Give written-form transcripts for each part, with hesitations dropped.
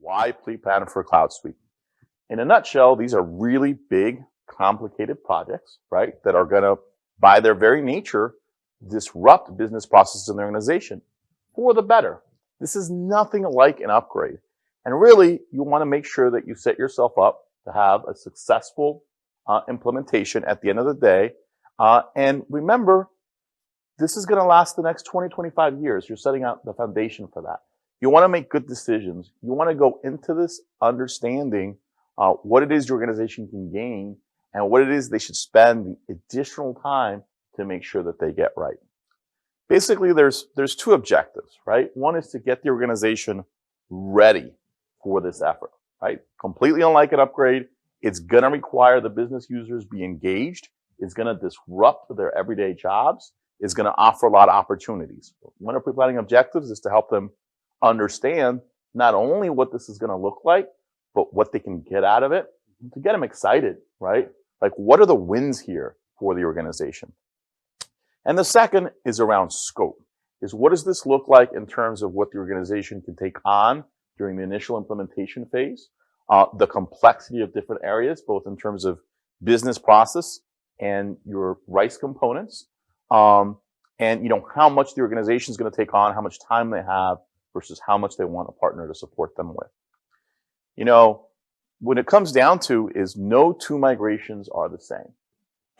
Why pre-plan for CloudSuite? In a nutshell, these are really big, complicated projects, right, that are going to, by their very nature, disrupt business processes in the organization for the better. This is nothing like an upgrade. And really, you want to make sure that you set yourself up to have a successful implementation at the end of the day. And remember, this is going to last the next 20, 25 years. You're setting out the foundation for that. You want to make good decisions. You want to go into this understanding what it is your organization can gain and what it is they should spend the additional time to make sure that they get right. Basically, there's two objectives, right? One is to get the organization ready for this effort, right? Completely unlike an upgrade, it's going to require the business users be engaged. It's going to disrupt their everyday jobs. It's going to offer a lot of opportunities. One of pre-planning objectives is to help them understand not only what this is going to look like, but what they can get out of it, to get them excited, right? Like, what are the wins here for the organization? And the second is around scope, is what does this look like in terms of what the organization can take on during the initial implementation phase, the complexity of different areas, both in terms of business process and your RICE components, and how much the organization is going to take on, how much time they have versus how much they want a partner to support them with. When it comes down to is no two migrations are the same.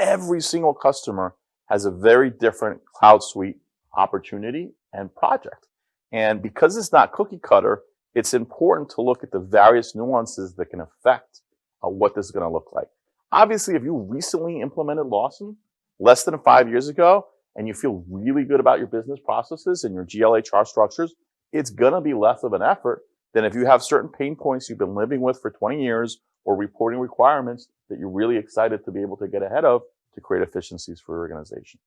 Every single customer has a very different CloudSuite opportunity and project. And because it's not cookie cutter, it's important to look at the various nuances that can affect what this is going to look like. Obviously, if you recently implemented Lawson less than 5 years ago, and you feel really good about your business processes and your GLHR structures, it's going to be less of an effort than if you have certain pain points you've been living with for 20 years or reporting requirements that you're really excited to be able to get ahead of to create efficiencies for your organization.